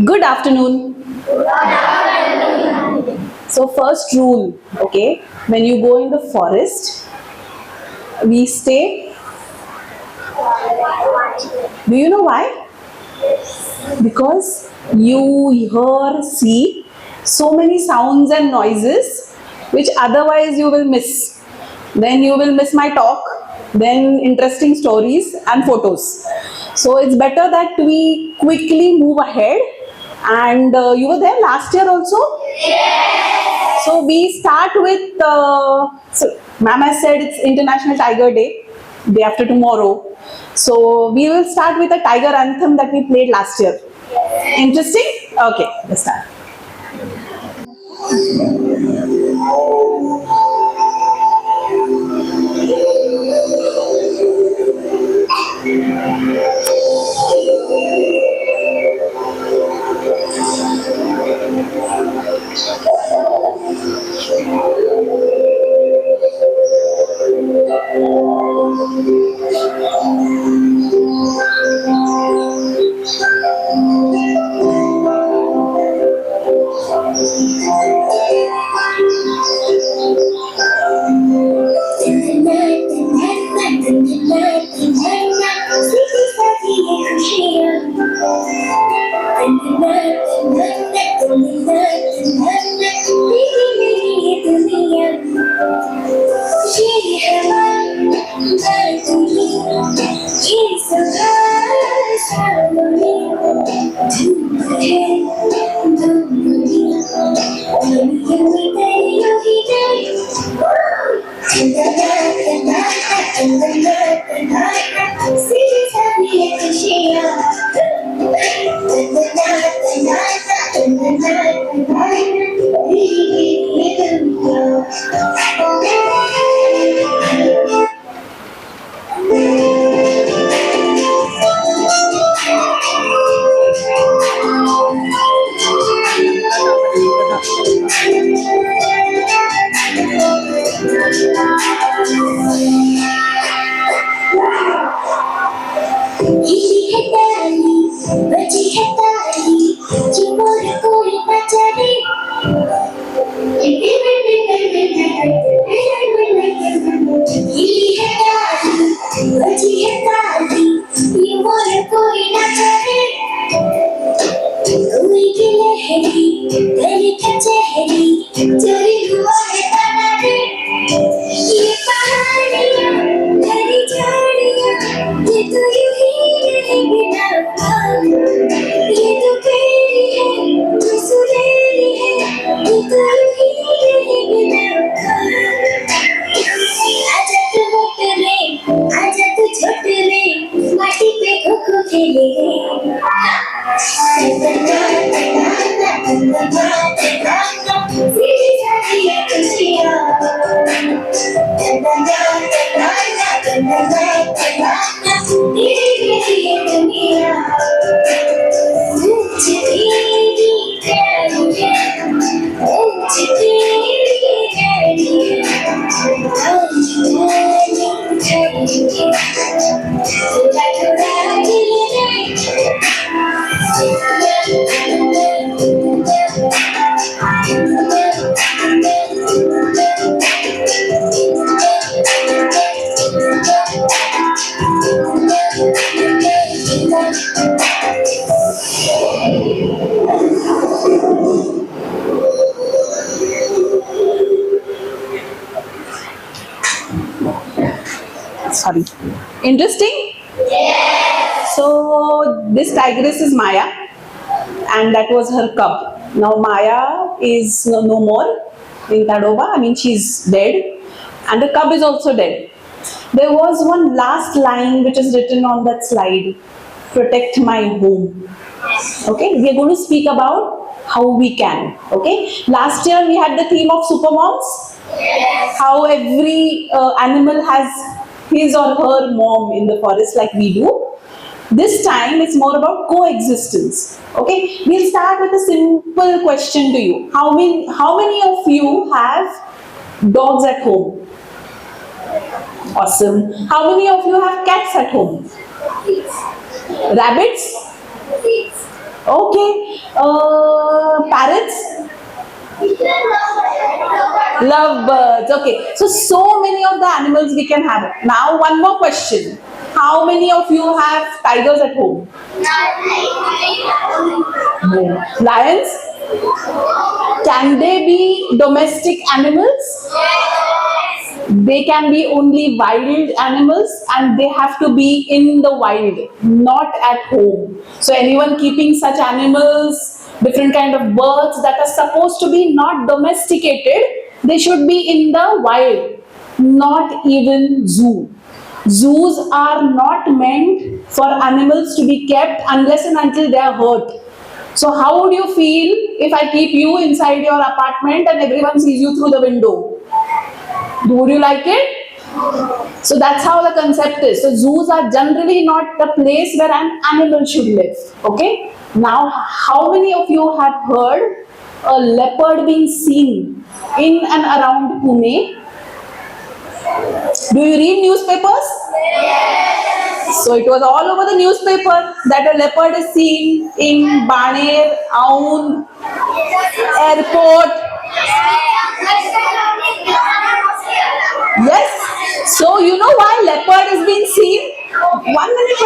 Good afternoon. So first rule, okay, when you go in the forest, we stay. Do you know why? Because you hear, see so many sounds and noises which otherwise you will miss. Then you will miss my talk, then interesting stories and photos. So it's better that we quickly move ahead. And you were there last year also? Yes. So we start with, so ma'am has said it's International Tiger Day, day after tomorrow. So we will start with a tiger anthem that we played last year. Yes. Interesting? Okay, let's start. Sorry. Interesting? Yes. So this tigress is Maya, and that was her cub. Now Maya is no more in Tadoba. I mean, she's dead, and the cub is also dead. There was one last line which is written on that slide: "Protect my home." Okay, we are going to speak about how we can. Okay, last year we had the theme of super moms. Yes. How every animal has his or her mom in the forest like we do. This time it's more about coexistence. Okay, we'll start with a simple question to you. How many of you have dogs at home? Awesome. How many of you have cats at home? Rabbits? Okay. Parrots? Love birds. Okay. So many of the animals we can have. Now one more question. How many of you have tigers at home? No. Lions? Can they be domestic animals? They can be only wild animals and they have to be in the wild, not at home. So anyone keeping such animals, different kind of birds that are supposed to be not domesticated, they should be in the wild, not even zoo. Zoos are not meant for animals to be kept unless and until they are hurt. So how would you feel if I keep you inside your apartment and everyone sees you through the window? Would you like it? So that's how the concept is. So zoos are generally not the place where an animal should live. Okay? Now, how many of you have heard a leopard being seen in and around Pune? Do you read newspapers? Yes. So it was all over the newspaper that a leopard is seen in Baner, Aun, airport. Yes. So you know why leopard is being seen? 1 minute.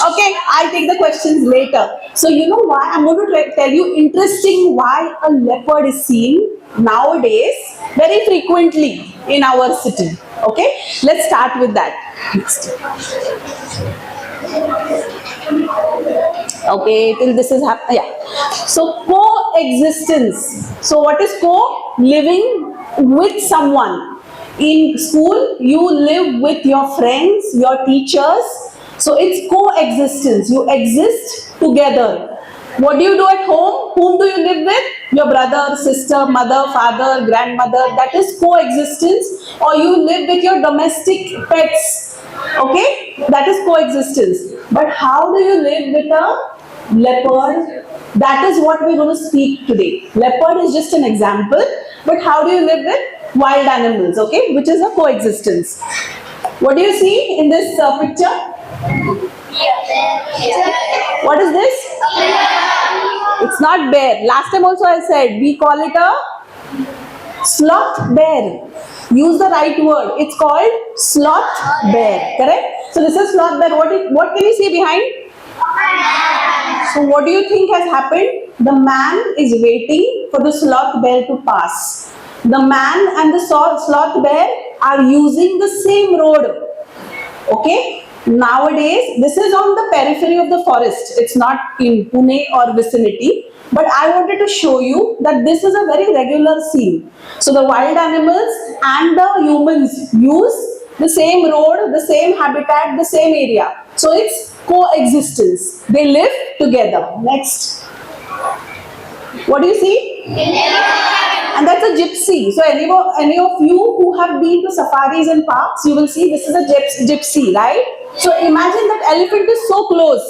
Okay, I'll take the questions later. So you know why? I'm going to tell you interesting why a leopard is seen nowadays very frequently in our city. Okay, let's start with that. Okay, till this is happening. Yeah. So coexistence. So what is co? Living with someone. In school, you live with your friends, your teachers. So it's coexistence. You exist together. What do you do at home? Whom do you live with? Your brother, sister, mother, father, grandmother. That is coexistence. Or you live with your domestic pets. Okay? That is coexistence. But how do you live with a leopard? That is what we're going to speak today. Leopard is just an example. But how do you live with wild animals? Okay? Which is a coexistence. What do you see in this picture? What is this? It's not bear. Last time also I said we call it a sloth bear. Use the right word. It's called sloth bear. Correct? So this is sloth bear. What can you see behind? So what do you think has happened? The man is waiting for the sloth bear to pass. The man and the sloth bear are using the same road. Okay? Nowadays, this is on the periphery of the forest. It's not in Pune or vicinity. But I wanted to show you that this is a very regular scene. So the wild animals and the humans use the same road, the same habitat, the same area. So it's coexistence. They live together. Next. What do you see? And that's a gypsy. So any of you who have been to safaris and parks, you will see this is a gypsy, right? So imagine that elephant is so close,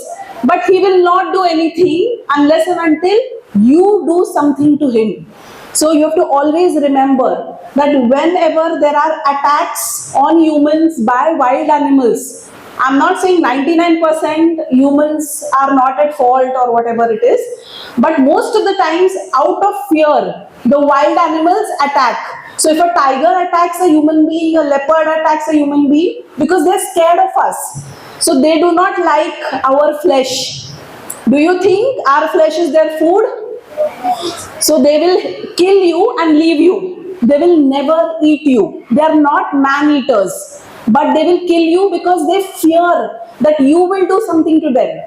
but he will not do anything unless and until you do something to him. So you have to always remember that whenever there are attacks on humans by wild animals, I'm not saying 99% humans are not at fault or whatever it is, but most of the times out of fear, the wild animals attack. So if a tiger attacks a human being, a leopard attacks a human being, because they're scared of us. So they do not like our flesh. Do you think our flesh is their food? So they will kill you and leave you. They will never eat you. They are not man-eaters. But they will kill you because they fear that you will do something to them.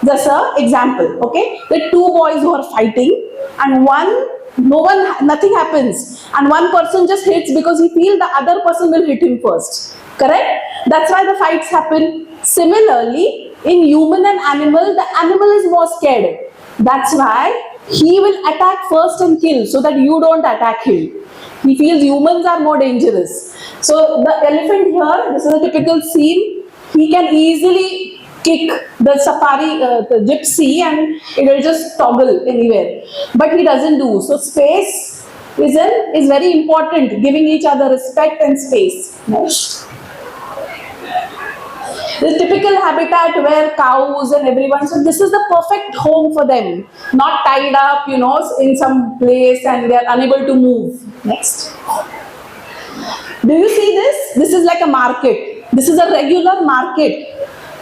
Just an example, okay? The two boys who are fighting and nothing happens. And one person just hits because he feels the other person will hit him first. Correct? That's why the fights happen. Similarly, in human and animal, the animal is more scared. That's why he will attack first and kill so that you don't attack him. He feels humans are more dangerous. So the elephant here, this is a typical scene. He can easily kick the the gypsy, and it will just toggle anywhere. But he doesn't do. So space is very important, giving each other respect and space. Next. The typical habitat where cows and everyone, so this is the perfect home for them. Not tied up, in some place and they are unable to move. Next. Do you see this? This is like a market. This is a regular market.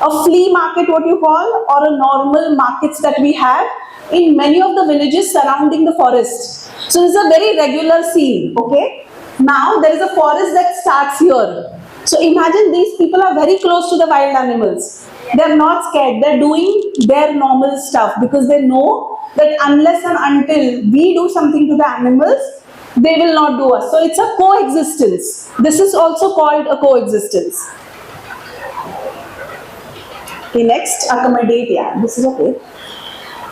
A flea market, what you call, or a normal markets that we have in many of the villages surrounding the forest. So this is a very regular scene, okay? Now there is a forest that starts here. So imagine these people are very close to the wild animals. They are not scared. They are doing their normal stuff because they know that unless and until we do something to the animals, they will not do us. So it's a coexistence. This is also called a coexistence. Okay, next, accommodate. Yeah, this is okay.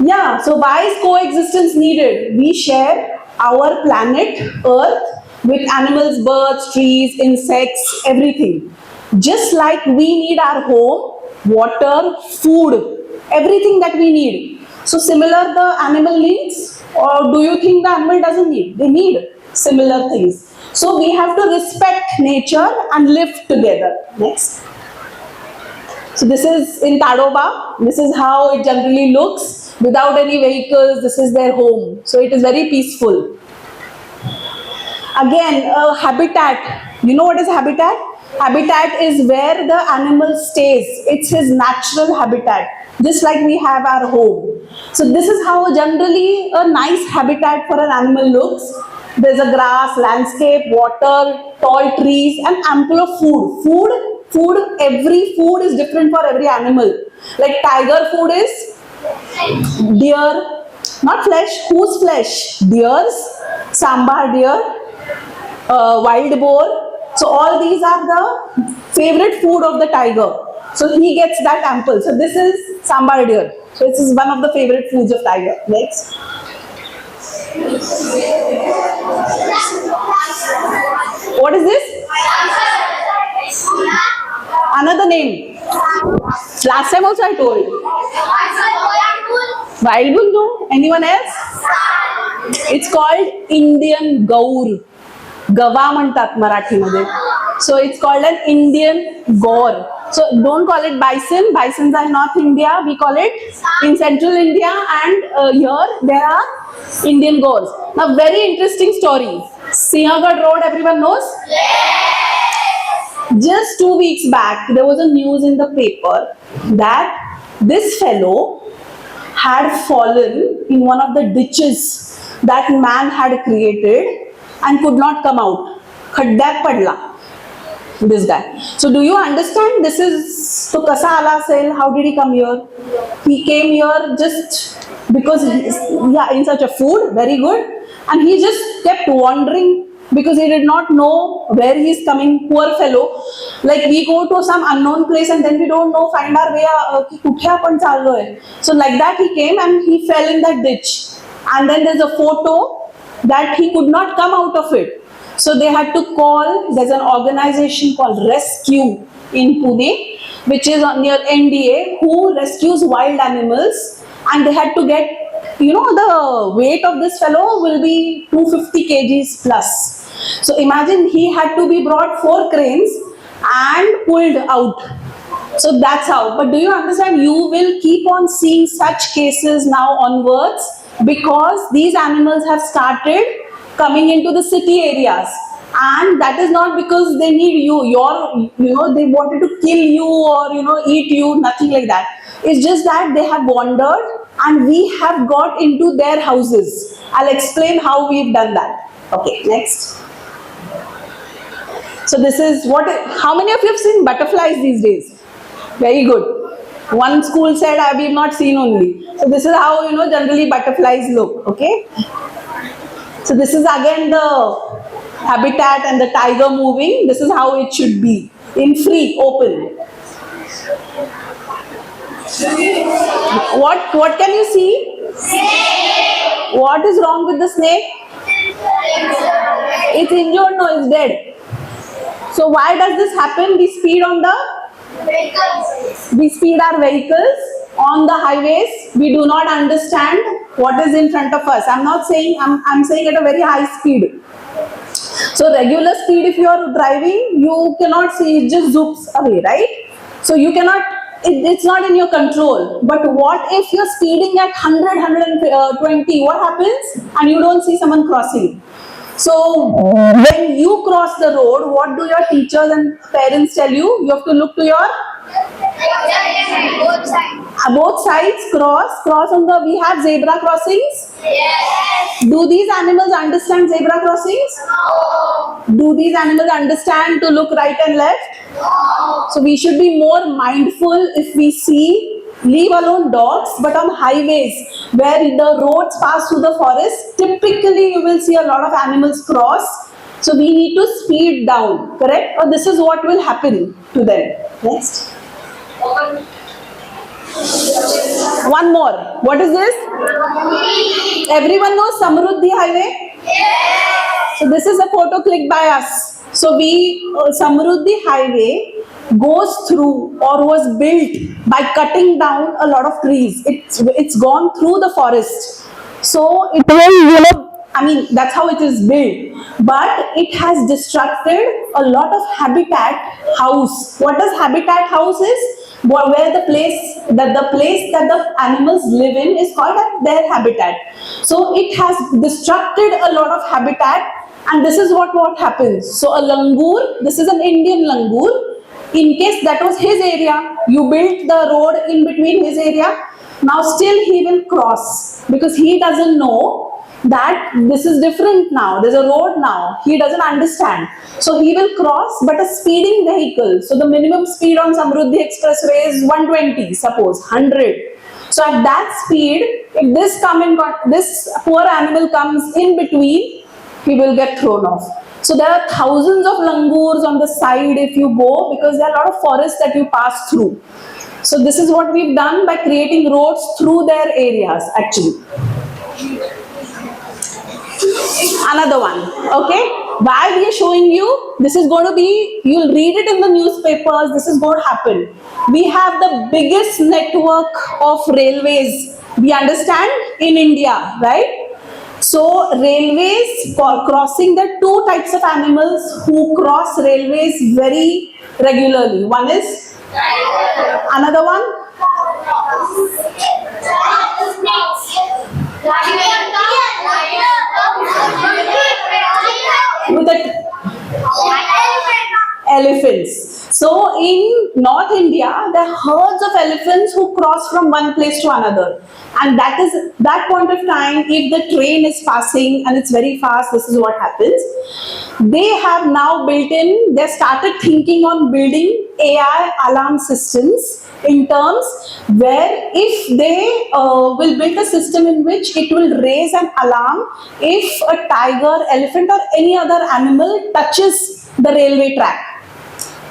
Yeah, so why is coexistence needed? We share our planet Earth with animals, birds, trees, insects, everything. Just like we need our home, water, food, everything that we need. So similar the animal needs, or do you think the animal doesn't need? They need similar things. So we have to respect nature and live together. Next. So this is in Tadoba. This is how it generally looks. Without any vehicles, this is their home. So it is very peaceful. Again, a habitat. You know what is habitat? Habitat is where the animal stays. It's his natural habitat. Just like we have our home. So this is how generally a nice habitat for an animal looks. There's a grass, landscape, water, tall trees and ample of food. Every food is different for every animal. Like tiger food is deer, not flesh. Whose flesh? Deer's, sambar deer, wild boar. So all these are the favorite food of the tiger. So he gets that ample. So this is sambar deer. So this is one of the favorite foods of tiger. Next. What is this? Another name. Last time also I told. Wild bull, no? Anyone else? It's called Indian gaur. Gava म्हणतात मराठीमध्ये. So it's called an Indian gaur. So don't call it bison. Bisons are in North India. We call it in Central India, and here there are Indian gaurs. Now very interesting story. Sinhagad Road, everyone knows? Just 2 weeks back, there was a news in the paper that this fellow had fallen in one of the ditches that man had created and could not come out. Khaddat padla. This guy. So do you understand? This is so kasa ala sel. How did he come here? He came here just because in search of food. Very good. And he just kept wandering because he did not know where he is coming. Poor fellow. Like we go to some unknown place and then we don't know, find our way. So like that he came and he fell in that ditch. And then there's a photo that he could not come out of it. So they had to call, there's an organization called Rescue in Pune, which is near NDA, who rescues wild animals, and they had to get, the weight of this fellow will be 250 kgs plus. So imagine he had to be brought 4 cranes and pulled out. So that's how. But do you understand? You will keep on seeing such cases now onwards because these animals have started coming into the city areas, and that is not because they need you, they wanted to kill you or eat you, nothing like that. It's just that they have wandered and we have got into their houses. I'll explain how we've done that. Okay, next. So this is how many of you have seen butterflies these days? Very good. One school said I have not seen only. So this is how generally butterflies look. Okay. So this is again the habitat and the tiger moving. This is how it should be, in free, open. What can you see? Snake. What is wrong with the snake? It's injured, no, it's dead. So why does this happen? We speed on the vehicles. We speed our vehicles on the highways. We do not understand what is in front of us. I'm saying at a very high speed. So regular speed, if you are driving, you cannot see, it just zoops away, right? So you cannot, it's not in your control. But what if you're speeding at 100, 120? What happens? And you don't see someone crossing. So when you cross the road, what do your teachers and parents tell you? You have to look to your both sides, cross on the, we have zebra crossings. Yes. Do these animals understand zebra crossings? No. Do these animals understand to look right and left? No. So we should be more mindful if we see, leave alone dogs, but on highways where the roads pass through the forest, typically you will see a lot of animals cross. So we need to speed down, correct? Or this is what will happen to them. Next. One more. What is this? Everyone knows Samruddhi Highway? Yes. So this is a photo clicked by us. So Samruddhi Highway goes through or was built by cutting down a lot of trees. It's gone through the forest. So it will, I mean, that's how it is built. But it has disrupted a lot of habitat house. What does habitat house is? Where the place that the animals live in is called their habitat. So it has disrupted a lot of habitat, and this is what happens. So a langur, this is an Indian langur. In case that was his area, you built the road in between his area. Now still he will cross because he doesn't know that this is different now. There's a road now. He doesn't understand. So he will cross, but a speeding vehicle. So the minimum speed on Samruddhi Expressway is 120, suppose 100. So at that speed, if this poor animal comes in between, he will get thrown off. So there are thousands of langurs on the side if you go, because there are a lot of forests that you pass through. So this is what we've done by creating roads through their areas actually. Another one, okay? Why we are showing you? This is going to be, you'll read it in the newspapers, this is going to happen. We have the biggest network of railways, we understand, in India, right? So railways, crossing, the two types of animals who cross railways very regularly. One is, another one? With the elephants. So in North India, there are herds of elephants who cross from one place to another. And that point of time, if the train is passing and it's very fast, this is what happens. They have now they started thinking on building AI alarm systems in terms where if they will build a system in which it will raise an alarm if a tiger, elephant or any other animal touches the railway track.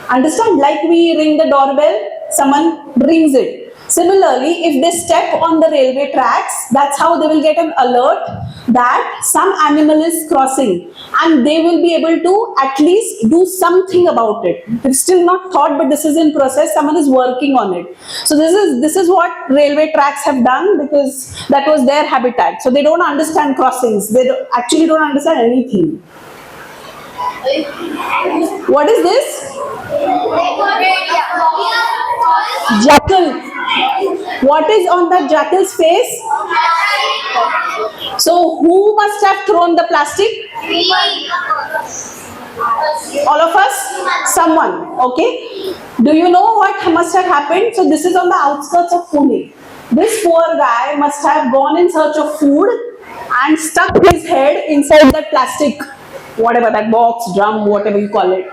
Understand? Like we ring the doorbell, someone rings it. Similarly, if they step on the railway tracks, that's how they will get an alert that some animal is crossing, and they will be able to at least do something about it. It's still not thought, but this is in process. Someone is working on it. So this is what railway tracks have done, because that was their habitat. So they don't understand crossings. They actually don't understand anything. What is this? Jackal. What is on the jackal's face? So who must have thrown the plastic? All of us? Someone. Okay. Do you know what must have happened? So this is on the outskirts of Pune. This poor guy must have gone in search of food and stuck his head inside that plastic, whatever, that box, drum, whatever you call it.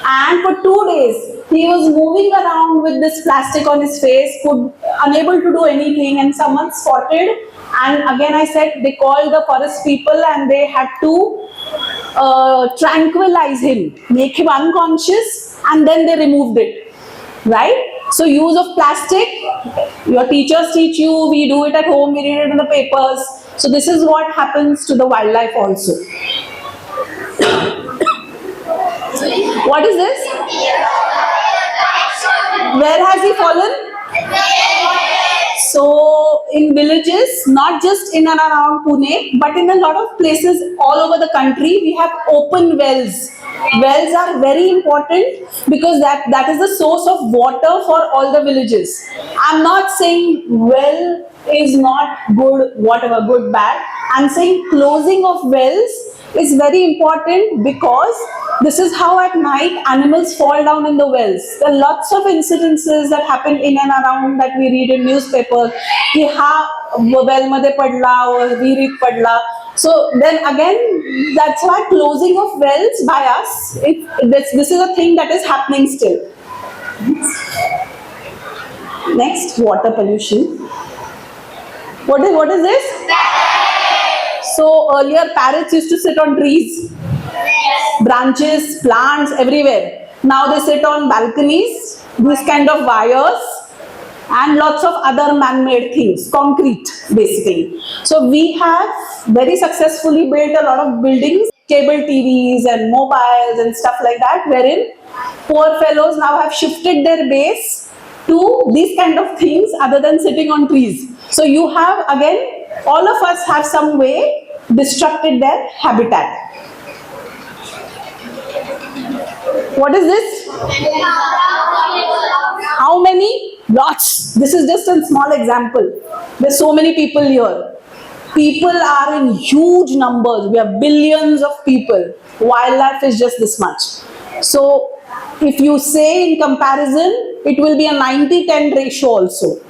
And for 2 days, he was moving around with this plastic on his face, unable to do anything, and someone spotted. And again I said, they called the forest people and they had to tranquilize him, make him unconscious, and then they removed it, right? So use of plastic, your teachers teach you, we do it at home, we read it in the papers. So this is what happens to the wildlife also. What is this? Where has he fallen? So in villages, not just in and around Pune, but in a lot of places all over the country, we have open wells. Wells are very important because that is the source of water for all the villages. I'm not saying well is not good, whatever, good, bad. I'm saying closing of wells is very important because this is how at night animals fall down in the wells. There are lots of incidences that happen in and around that we read in newspapers. कि हा well मध्ये पडला or विहिरीत पडला. So then again, that's why closing of wells by us, this is a thing that is happening still. Next, water pollution. What is this? So earlier parrots used to sit on trees, branches, plants, everywhere. Now they sit on balconies, these kind of wires, and lots of other man-made things, concrete basically. So we have very successfully built a lot of buildings, cable TVs and mobiles and stuff like that, wherein poor fellows now have shifted their base to these kind of things other than sitting on trees. So you have, again, all of us have some way destructed their habitat. What is this? How many? Lots. This is just a small example. There's so many people here. People are in huge numbers. We have billions of people. Wildlife is just this much. So if you say in comparison, it will be a 90-10 ratio also.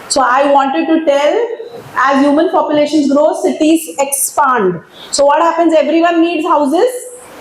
So I wanted to tell, as human populations grow, cities expand. So what happens? Everyone needs houses.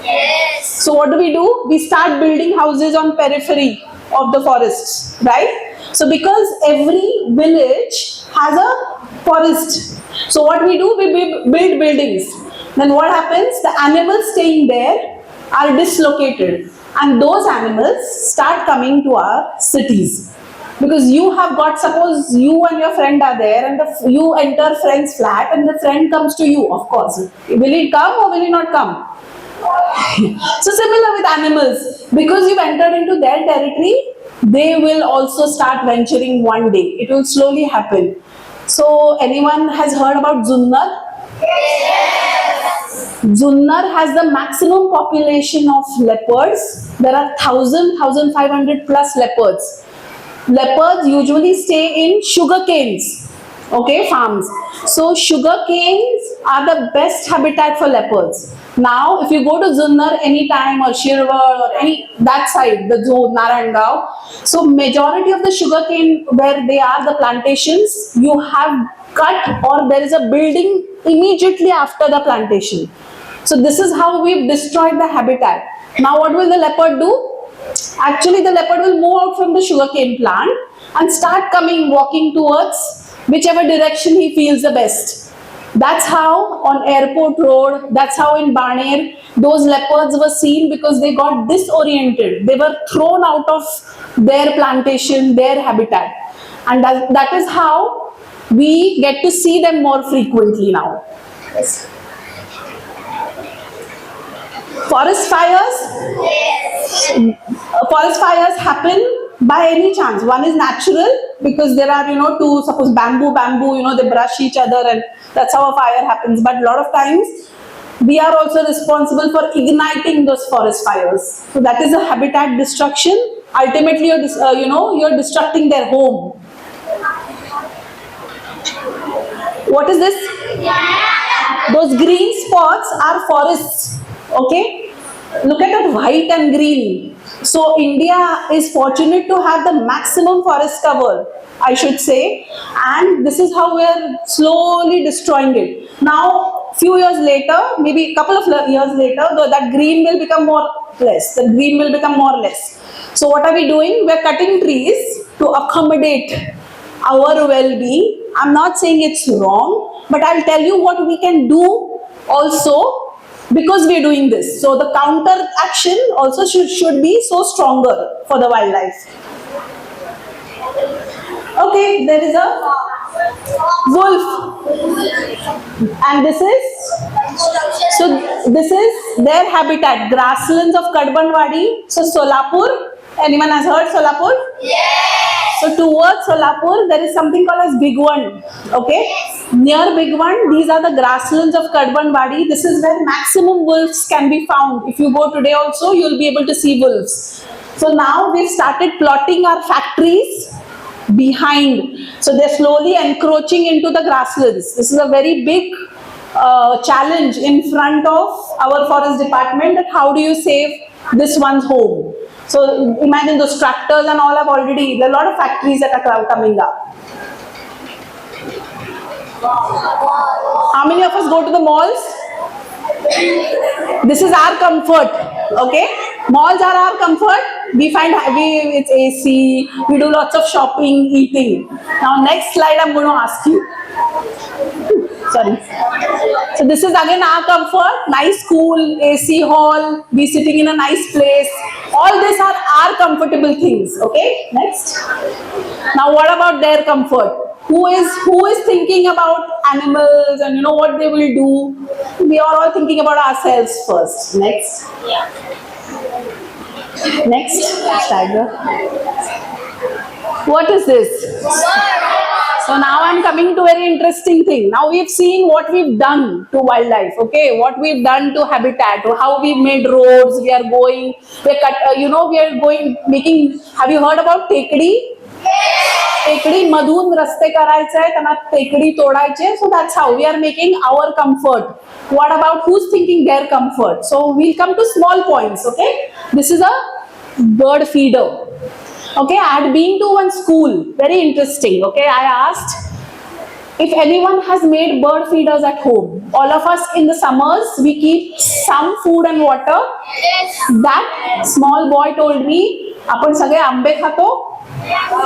Yes. So what do? We start building houses on periphery of the forests, right? So because every village has a forest, so what we do? We build buildings. Then what happens? The animals staying there are dislocated, and those animals start coming to our cities. Because you have got, suppose you and your friend are there and you enter friend's flat and the friend comes to you, of course. Will he come or will he not come? So similar with animals, because you've entered into their territory, they will also start venturing one day. It will slowly happen. So anyone has heard about Zunnar? Yes. Zunnar has the maximum population of leopards. There are 1,500 plus leopards. Leopards usually stay in sugar canes, okay, farms. So sugar canes are the best habitat for leopards. Now, if you go to Zunnar anytime or Shirwar or any that side, the zone, Narangao, so majority of the sugar cane where they are, the plantations, you have cut or there is a building immediately after the plantation. So this is how we've destroyed the habitat. Now what will the leopard do? Actually, the leopard will move out from the sugarcane plant and start walking towards whichever direction he feels the best. That's how on Airport Road, that's how in Baner, those leopards were seen because they got disoriented. They were thrown out of their plantation, their habitat. And that is how we get to see them more frequently now. Yes. Forest fires? Yes. Forest fires happen by any chance. One is natural because there are, two, suppose bamboo, they brush each other and that's how a fire happens. But a lot of times we are also responsible for igniting those forest fires. So that is a habitat destruction. Ultimately, you're destructing their home. What is this? Those green spots are forests. Okay, look at that white and green. So India is fortunate to have the maximum forest cover, I should say, and this is how we are slowly destroying it. Now, few years later, maybe a couple of years later, that green will become more less. The green will become more less. So what are we doing? We are cutting trees to accommodate our well-being. I'm not saying it's wrong, but I'll tell you what we can do also. Because we are doing this. So the counter action also should be so stronger for the wildlife. Okay, there is a wolf. And this is their habitat, grasslands of Kadbanwadi. So Solapur, anyone has heard Solapur? Yes. So towards Solapur, there is something called as Big One. Okay, near Big One, these are the grasslands of Kadbanwadi. This is where maximum wolves can be found. If you go today also, you will be able to see wolves. So now we've started plotting our factories behind. So they're slowly encroaching into the grasslands. This is a very big challenge in front of our forest department, that how do you save this one's home. So imagine those tractors and all have already, there are a lot of factories that are coming up. How many of us go to the malls? This is our comfort, okay? Malls are our comfort. We find it's AC, we do lots of shopping, eating. Now next slide I'm going to ask you. Sorry. So this is again our comfort, nice cool AC hall, be sitting in a nice place. All these are our comfortable things, okay? Next. Now what about their comfort? Who is thinking about animals and what they will do? We are all thinking about ourselves first. Next. Next. Tiger. What is this? So now I'm coming to a very interesting thing. Now we've seen what we've done to wildlife, okay? What we've done to habitat, how we made roads, we are going, making, have you heard about tekdi? टेकडी मधून रस्ते करायचे आहेत, त्यांना टेकडी तोडायचे. So that's how we are making our comfort. What about who's thinking their comfort? So we'll come to small points, okay? This is a bird feeder. Okay, I had been to one school, very interesting. Okay, I asked if anyone has made bird feeders at home. All of us in the summers, we keep some food and water. That small boy told me, आपण सगळे आंबे खातो.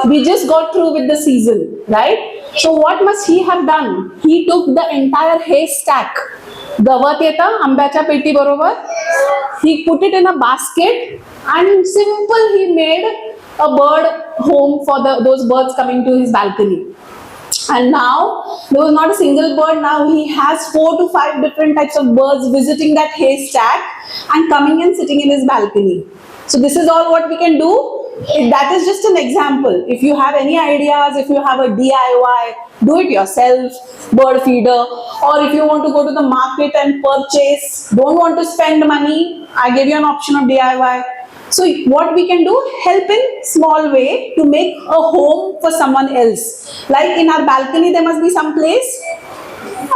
We just got through with the season, right? So what must he have done? He took the entire haystack. गवत येतं आंब्याच्या पेटी बरोबर. He put it in a basket and simple he made a bird home for those birds coming to his balcony. And now there was not a single bird. Now he has 4 to 5 different types of birds visiting that haystack and coming and sitting in his balcony. So this is all what we can do. That is just an example. If you have any ideas, if you have a DIY, do it yourself, bird feeder. Or if you want to go to the market and purchase, don't want to spend money, I give you an option of DIY. So what we can do, help in small way to make a home for someone else. Like in our balcony, there must be some place.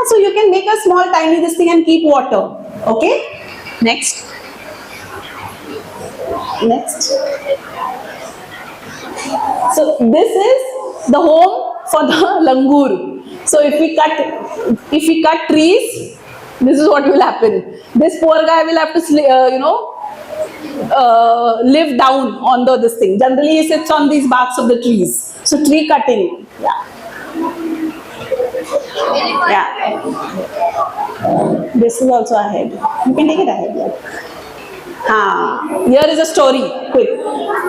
So you can make a small tiny this thing and keep water. Okay. Next. Next. So this is the home for the langur. So if we cut trees, this is what will happen. This poor guy will have to live down on this thing. Generally he sits on these barks of the trees. So tree cutting. Yeah. This is also ahead. You can take it ahead. Yeah. Here is a story. Quick.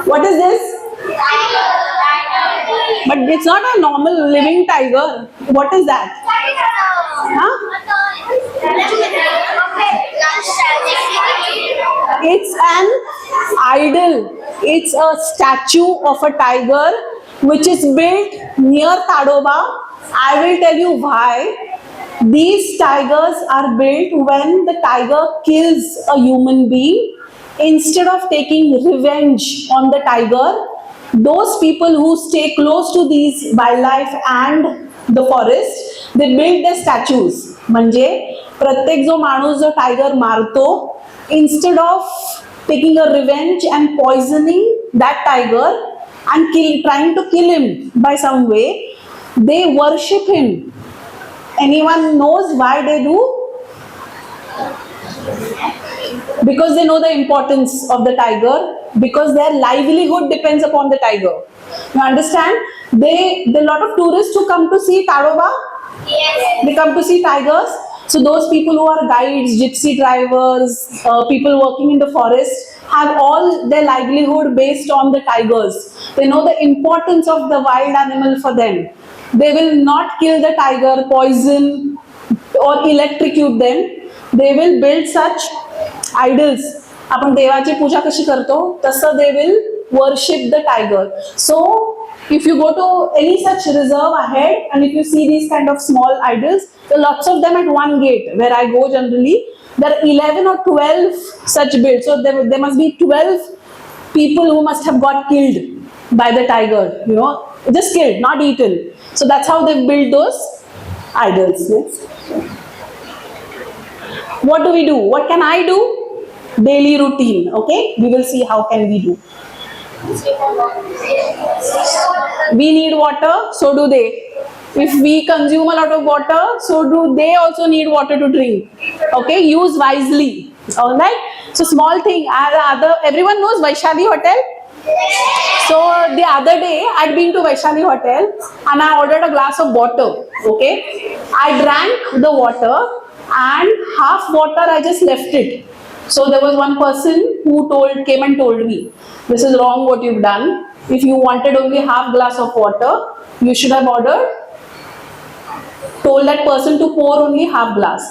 What is this? Tiger. But it's not a normal living tiger. What is that? Huh? It's an idol. It's a statue of a tiger which is built near Tadoba. I will tell you why. These tigers are built when the tiger kills a human being. Instead of taking revenge on the tiger, those people who stay close to these wildlife and the forest, they build their statues. म्हणजे प्रत्येक जो माणूस जो tiger मारतो, instead of taking a revenge and poisoning that tiger and trying to kill him by some way, they worship him. Anyone knows why they do? Because they know the importance of the tiger, because their livelihood depends upon the tiger. You understand? There are a lot of tourists who come to see Tadoba. Yes. They come to see tigers. So those people who are guides, gypsy drivers, people working in the forest have all their livelihood based on the tigers. They know the importance of the wild animal for them. They will not kill the tiger, poison or electrocute them. They will build such idols. आपण देवाची पूजा कशी करतो तसं they will worship the tiger. So If you go to any such reserve ahead and if you see these kind of small idols, there are lots of them at one gate where I go generally. There are 11 or 12 such builds. So there must be 12 people who must have got killed by the tiger, you know, just killed, not eaten. So that's how they build those idols. Next. What do we do? What can I do? Daily routine. Okay, we will see how can we do. We need water, so do they. If we consume a lot of water, so do they also need water to drink. Okay, use wisely. All right. So small thing. Everyone knows Vaishali Hotel. So the other day I'd been to Vaishali Hotel and I ordered a glass of water. Okay, I drank the water and half water I just left it. So there was one person who came and told me, this is wrong what you've done. If you wanted only half glass of water, you should have told that person to pour only half glass.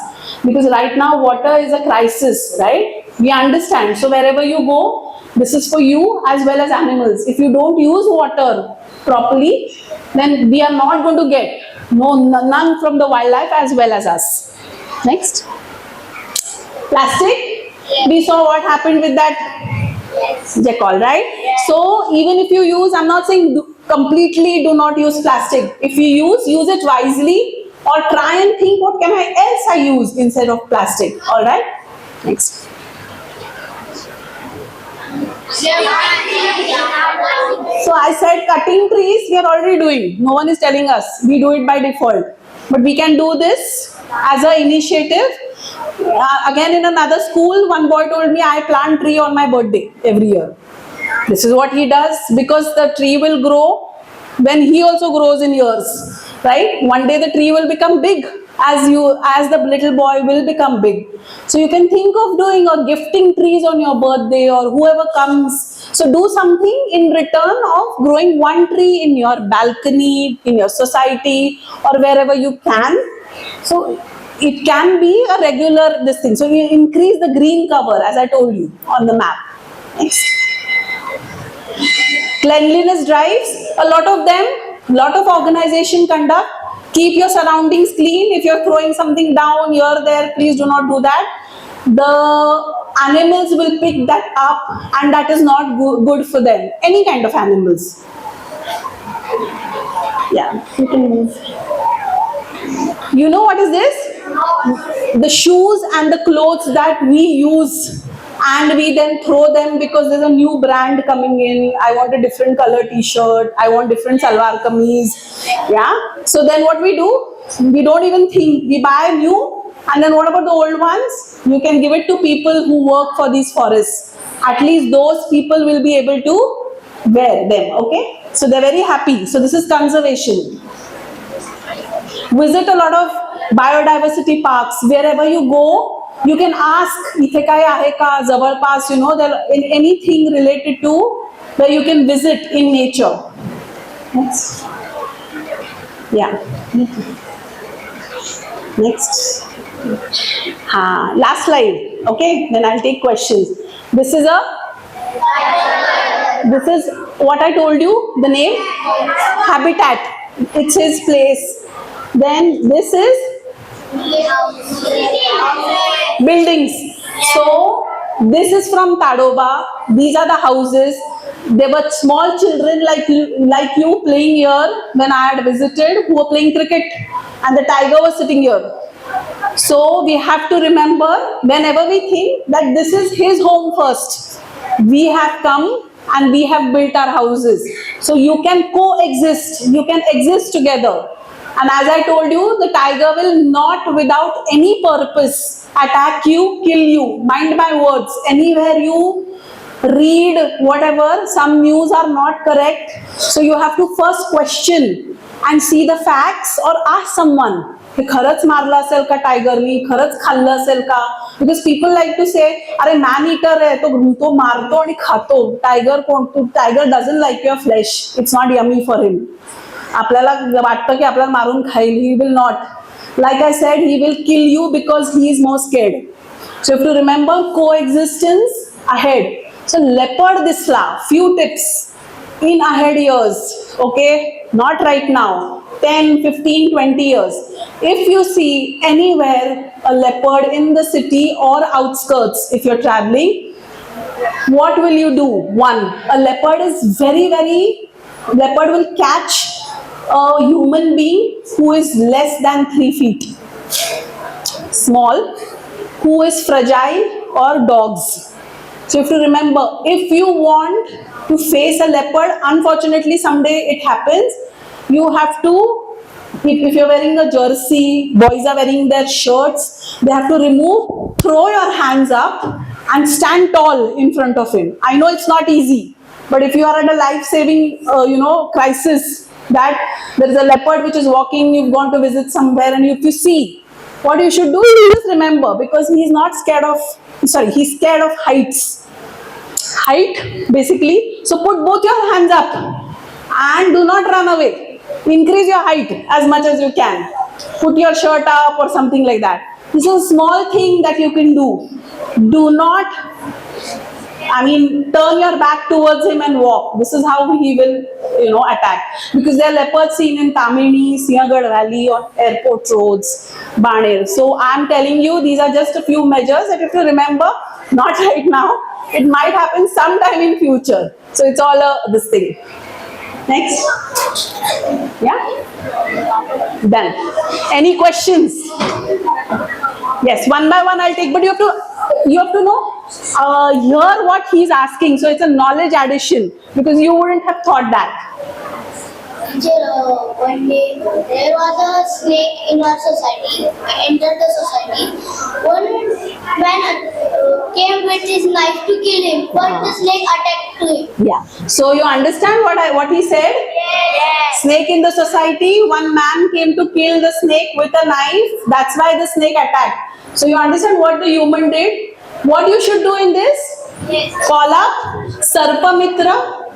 Because right now water is a crisis, right? We understand. So wherever you go, this is for you as well as animals. If you don't use water properly, then we are not going to get none from the wildlife as well as us. Next. Plastic. We saw what happened with that jackal, right? Yes. So even if you use, I'm not saying completely do not use plastic. If you use it wisely or try and think what can I use instead of plastic. All right. Next. So I said cutting trees we are already doing. No one is telling us. We do it by default. But we can do this as an initiative. Again in another school, one boy told me I plant tree on my birthday every year. This is what he does because the tree will grow when he also grows in years. Right? One day the tree will become big as the little boy will become big. So you can think of doing or gifting trees on your birthday or whoever comes. So do something in return of growing one tree in your balcony, in your society or wherever you can. So it can be a regular this thing. So you increase the green cover as I told you on the map. Next. Cleanliness drives, a lot of them, lot of organization conduct. Keep your surroundings clean. If you're throwing something down here, there, please do not do that. The animals will pick that up and that is not good for them. Any kind of animals. Yeah, you can move. You know what is this? The shoes and the clothes that we use and we then throw them because there's a new brand coming in. I want a different color t-shirt. I want different salwar kameez. Yeah. So then what we do? We don't even think. We buy new. And then what about the old ones? You can give it to people who work for these forests. At least those people will be able to wear them. Okay. So they're very happy. So this is conservation. Visit a lot of biodiversity parks. Wherever you go, you can ask, इथे काय आहे का जवळपास, you know, there in anything related to where you can visit in nature. Next. Yeah. Next. Last slide. Okay, then I'll take questions. This is what I told you, the name, habitat. It's his place. Then this is buildings. So this is from Tadoba. These are the houses. There were small children like you playing here when I had visited who were playing cricket and the tiger was sitting here. So we have to remember whenever we think that this is his home first. We have come and we have built our houses. So you can coexist. You can exist together. And as I told you, the tiger will not without any purpose attack you, kill you. Mind my words. Anywhere you read whatever, some news are not correct. So you have to first question and see the facts or ask someone. खरंच मारला असेल का टायगरनी, खरंच खाल्लं असेल का? Because people like to say, अरे man eater आहे, तो मारतो आणि खातो. Tiger doesn't like your flesh. It's not yummy for him. आपल्याला वाटतं की आपल्याला मारून खाईल. He will not. Like I said, he will kill you because he is more scared. So you have to remember coexistence ahead. So leopard disla, few tips. in ahead years, okay, not right now, 10, 15, 20 years, if you see anywhere a leopard in the city or outskirts, if you're traveling, what will you do? One, a leopard is leopard will catch a human being who is less than 3 feet, small, who is fragile, or dogs. So if you remember, if you want to face a leopard, unfortunately someday it happens, you have to, if you're wearing a jersey, boys are wearing their shirts, they have to throw your hands up and stand tall in front of him. I know it's not easy, but if you are at a life-saving, crisis, that there is a leopard which is walking, you've gone to visit somewhere, and if you see, what you should do is just remember, because he's scared of heights. Height, basically. So put both your hands up and do not run away. Increase your height as much as you can. Put your shirt up or something like that. This is a small thing that you can do. Do not, turn your back towards him and walk. This is how he will, attack. Because there are leopards seen in Tamini, Sinhagad Valley, on airport roads, Baner. So I'm telling you, these are just a few measures that if you remember, not right now, it might happen sometime in future. So it's all this thing. Next. Yeah? Done. Any questions? Yes, one by one I'll take, but you have to know here what he's asking. So it's a knowledge addition, because you wouldn't have thought that. Teacher, one day there was a snake in our society. I entered the society. One man came with his knife to kill him, but the snake attacked him. Yeah. So you understand what he said? Yes. Snake in the society. One man came to kill the snake with a knife. That's why the snake attacked. So you understand what the human did? What you should do in this? Yes. Call up Sarpa Mitra,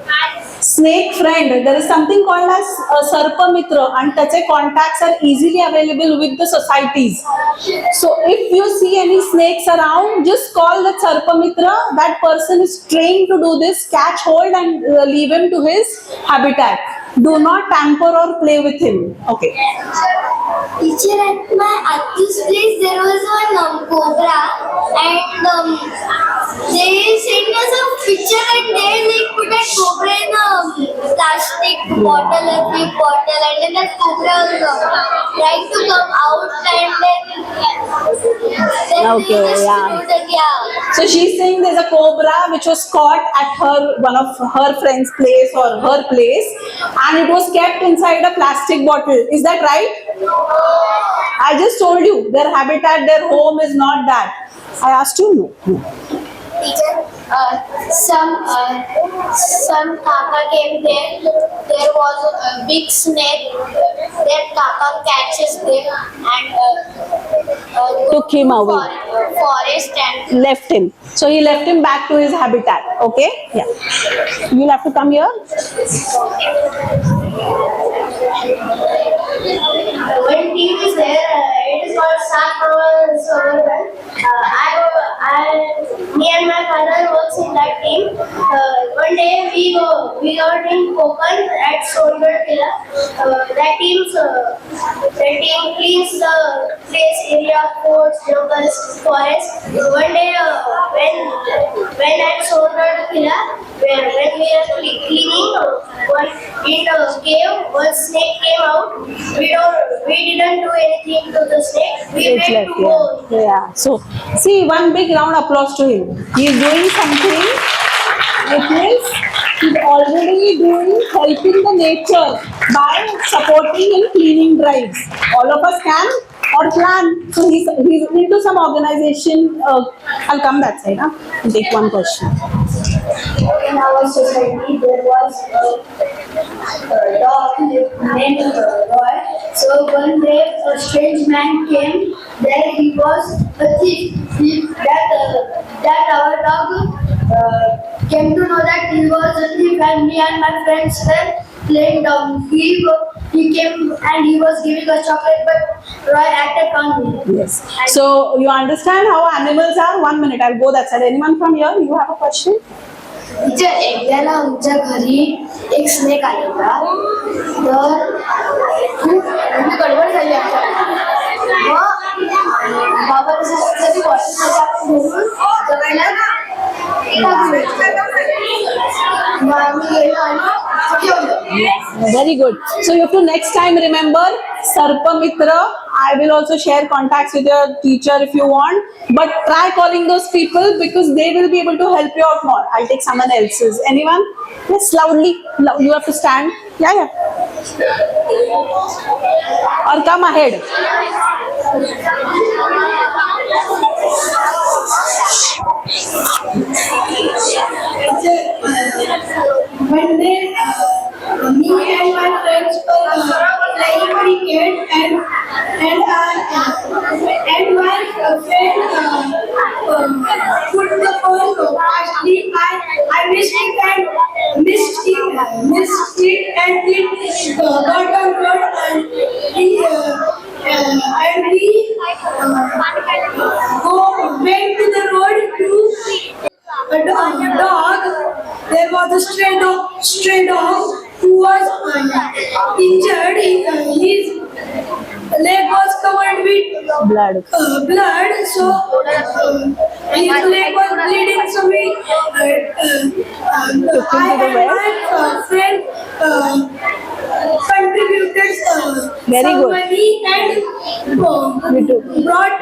snake friend. There is something called as Sarpa Mitra, and touch contacts are easily available with the societies. So if you see any snakes around, just call the Sarpa Mitra. That person is trained to do this. Catch hold and leave him to his habitat. Do not tamper or play with him. Okay. Teacher, at my Attu's place there was one cobra, and they sent us a picture, and they put that cobra in a plastic bottle, a big bottle, and then that cobra was trying to come out, and then Okay, yeah. So she's saying there's a cobra which was caught at one of her friend's place or her place, and it was kept inside a plastic bottle. Is that right? I just told you their habitat, their home is not that. I asked you no. Teacher, some kaka came there. There was a big snake. That kaka catches them and Took him away. Forest and Left him. So he left him back to his habitat. Okay? Yeah. You'll have to come here. one team is there. It is called Saak. Me and my father works in that team. One day we got in Kokan at Solgar Killa. That team cleans the place, area, forts, jungles, forests. One day when at Solgar Killa, when we are cleaning, in the cave, one snake came out. We didn't do anything to the snake. We went to go. Yeah. So see, one big round applause to him. He is doing something. It means he's already helping the nature by supporting in cleaning drives. All of us can or plan. So he's into some organization. I'll come that side. And take one question. In our society, there was a dog named Roy. So one day, a strange man came. There he was a thief. That our dog came to know that he was a thief, and me and my friends were playing dog. He came and he was giving us chocolate, but Roy acted on me. Yes. So you understand how animals are? 1 minute. I'll go that side. Anyone from here? You have a question? एकद्याला आमच्या घरी एक snake आलेला, तर खूप म्हणजे गडबड झाली आमच्या. मग बाबा कधी वॉटर जगायला मग आम्ही गेलो आणि ठेवलं. Very good. So you have to next time remember Sarpamitra. I will also share contacts with your teacher if you want. But try calling those people because they will be able to help you out more. I'll take someone else's. Anyone? Yes, loudly. You have to stand. Yeah. Or come ahead. One day, me and my friends were playing cricket, and my friend put the ball actually I missed it and it got on road, and we went to the road to a dog. There was a stray dog who was injured. His leg was covered with Blood. blood. So his leg was bleeding. So we I and my friend contributed Very some good. money and Me too. brought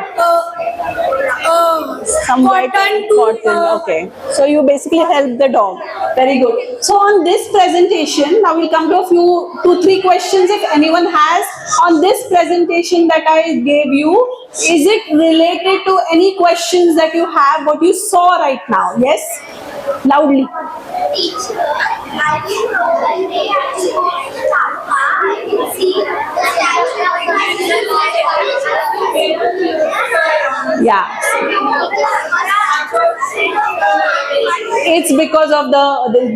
Some white cotton to cotton. Okay. So you basically help the dog. Very good. So on this presentation, now we'll come to a few 2-3 questions if anyone has on this presentation that I gave you. Is it related to any questions that you have, what you saw right now? Yes? Loudly. Yeah. It's because of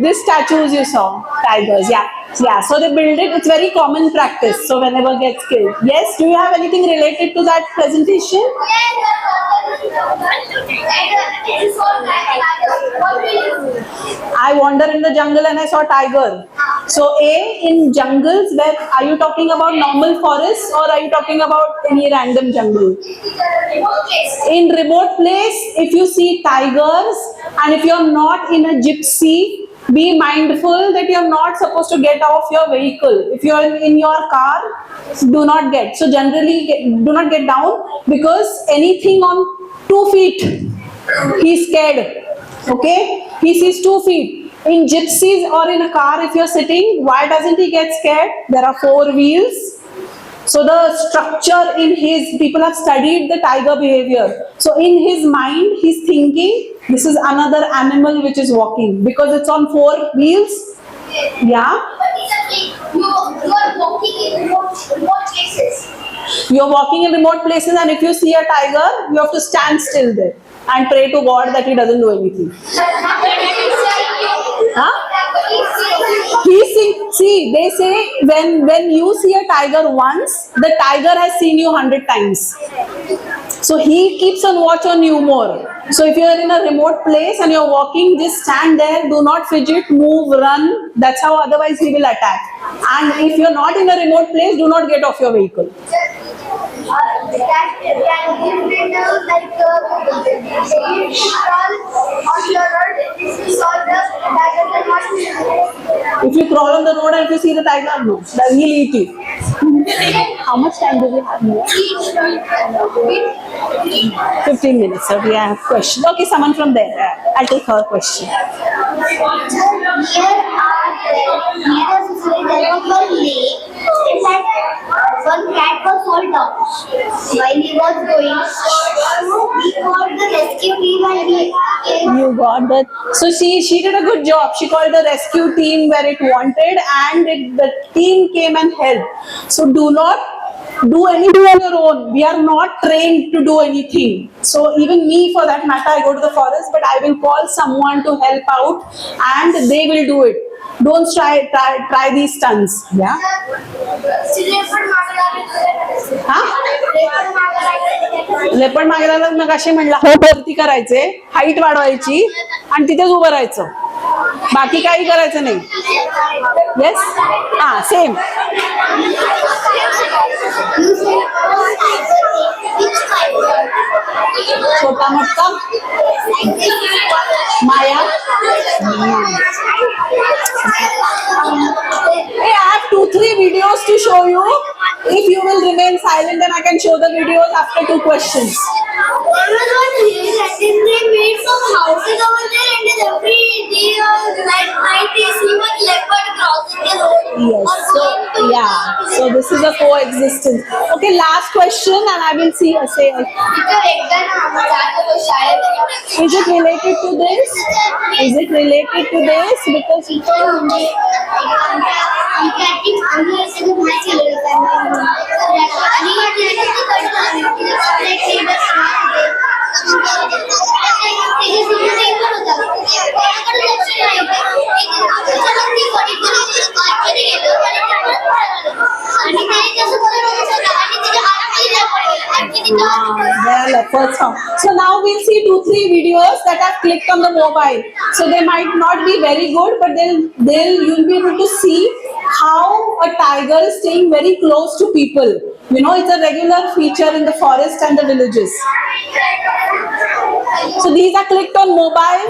this statues you saw, tigers. Yeah. So they build it. It's very common practice. So whenever gets killed. Yes. Do you have anything related to that presentation? I wander in the jungle and I saw tiger. So in jungles, where are you talking about normal forests or are you talking about any random jungle? In remote place, if you see tigers and if you're not in a gypsy, be mindful that you're not supposed to get off your vehicle. If you're in your car, do not get. So generally, do not get down because anything on 2 feet, he's scared. Okay? He sees 2 feet. In gypsies or in a car, if you're sitting, why doesn't he get scared? There are 4 wheels. So the structure in people have studied the tiger behavior. So in his mind, he's thinking, this is another animal which is walking because it's on 4 wheels. Yeah. You are walking in remote places. You're walking in remote places and if you see a tiger, you have to stand still there and pray to God that he doesn't do anything. Huh? See, they say when you see a tiger once, the tiger has seen you 100 times. So he keeps on watch on you more. So if you are in a remote place and you're walking, just stand there, do not fidget, move, run. That's how otherwise he will attack. And if you're not in a remote place, do not get off your vehicle. If you crawl on the road and if you see the tiger, no, then he'll eat you. How much time do we have here? 15 minutes. So we have questions. Okay, someone from there. I'll take her question. One cat was fall down while he was going. He called the rescue team and You got that. So she did a good job. She called the rescue team where it wanted and the team came and helped. So do not do anything on your own. We are not trained to do anything. So even me, for that matter, I go to the forest, but I will call someone to help out and they will do it. Don't try these stunts. Yeah. Leopard मागायला मग असे म्हणलं वरती करायचे, height वाढवायची आणि तिथेच उभं राहायचं. बाकी काही करायचं नाही. येस, हा सेम. छोटा मोठा माया. Hey, I have 2-3 videos to show you. If you will remain silent, then I can show the videos after 2 questions. They made some houses over there, and every day like night they see one leopard crossing the road. Yes. So yeah. So this is a coexistence. Okay. Last question, and I will see. Say. Is it related to this? Is it related to this? Because so now we'll see 2-3 videos that I've clicked on the mobile. So they might not be very good, but you'll be able to see how a tiger is staying very close to people. You know, it's a regular feature in the forest and the villages. So these are clicked on mobile.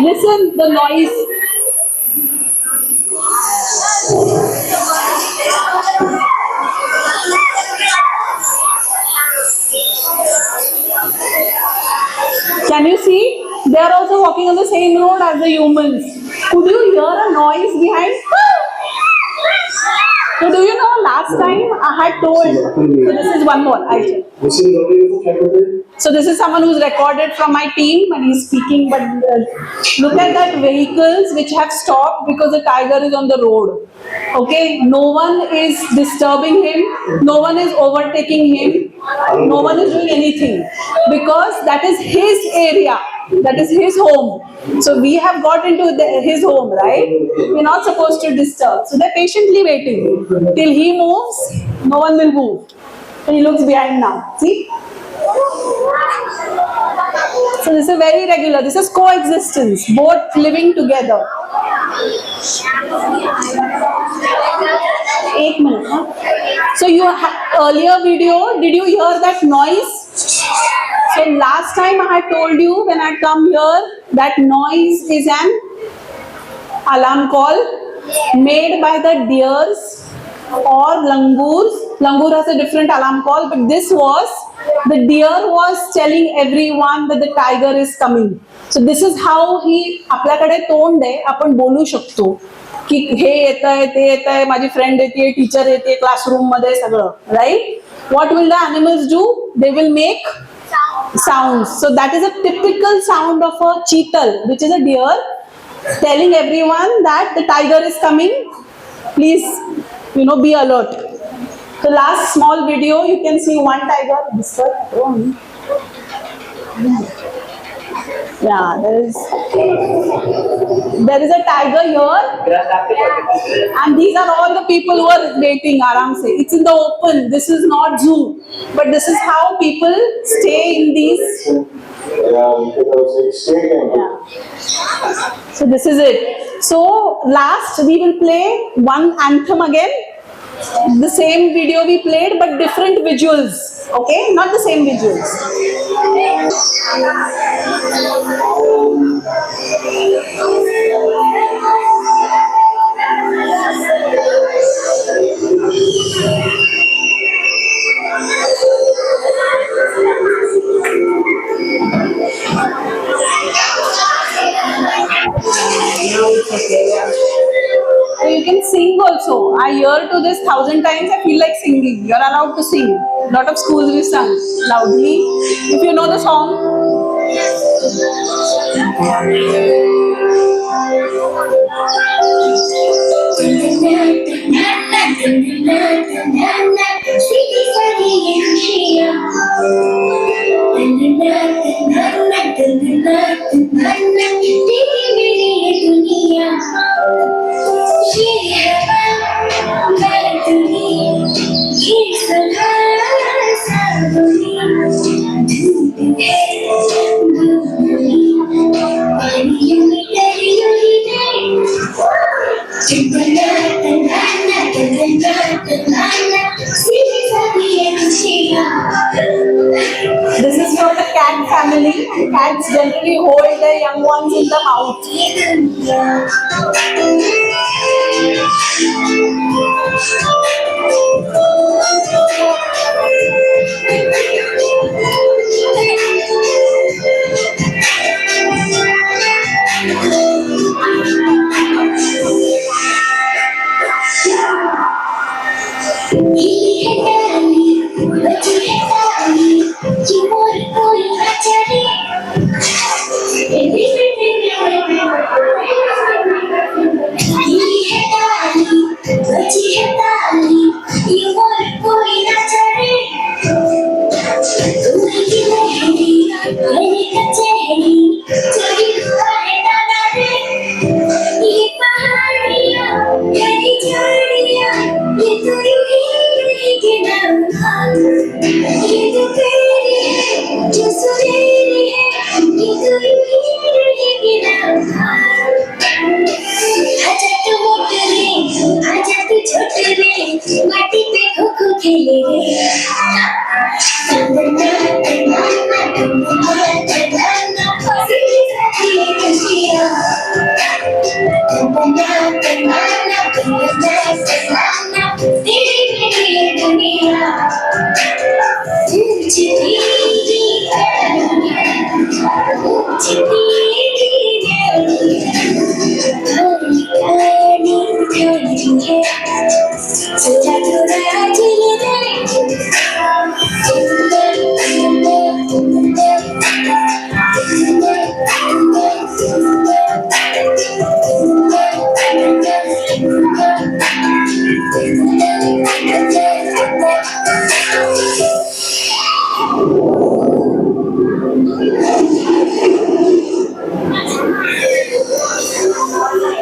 Listen, the noise. Can you see? They are also walking on the same road as the humans. Could you hear a noise behind? So do you know last time I had told, so this is one more, I tell. So this is someone who's recorded from my team and he's speaking, but look at that vehicles which have stopped because the tiger is on the road. Okay, no one is disturbing him, no one is overtaking him, no one is doing anything because that is his area, that is his home. So we have got into his home, right? We're not supposed to disturb. So they're patiently waiting till he moves, no one will move. So he looks behind now, see? So this is very regular. This is coexistence, both living together. 8 minutes. Huh? So you earlier video, did you hear that noise? So last time I had told you when I come here, that noise is an alarm call made by the deers or langurs. Langur has a different alarm call, but this was, the deer was telling everyone that the tiger is coming. So this is how he, आपल्याकडे तोंड आहे, आपण बोलू शकतो की हे येतंय, ते येतंय, माझी फ्रेंड येते, टीचर येते, क्लासरूम मध्ये सगळं, right? What will the animals do? They will make sounds. So that is a typical sound of a cheetal, which is a deer, telling everyone that the tiger is coming. Please, be alert. So last small video, you can see one tiger. This one. Yeah, there is a tiger here, and these are all the people who are waiting. Aram se. It's in the open. This is not zoo, but this is how people stay in these. Yeah. So this is it. So last we will play one anthem again. The same video we played, but different visuals. Okay, not the same visuals. Okay, yeah. So you can sing also. I hear to this 1,000 times, I feel like singing. You're allowed to sing. A lot of schools we sing loudly. If you know the song. This is for the cat family. Cats generally hold their young ones in the mouth. माटी पे खो खो खेले रे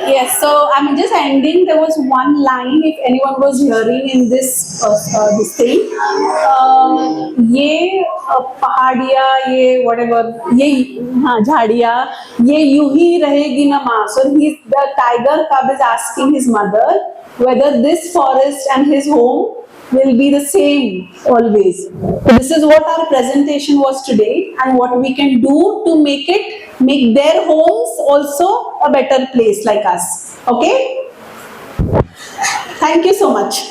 Yes, so I'm just ending. There was one line, if anyone was hearing in this thing. ये पहाड़िया, ये whatever, ये हाँ झाड़िया, ये यूं ही रहेगी ना माँ. So the tiger cub is asking his mother whether this forest and his home will be the same always. So this is what our presentation was today, and what we can do to make their homes also a better place like us. Okay? Thank you so much.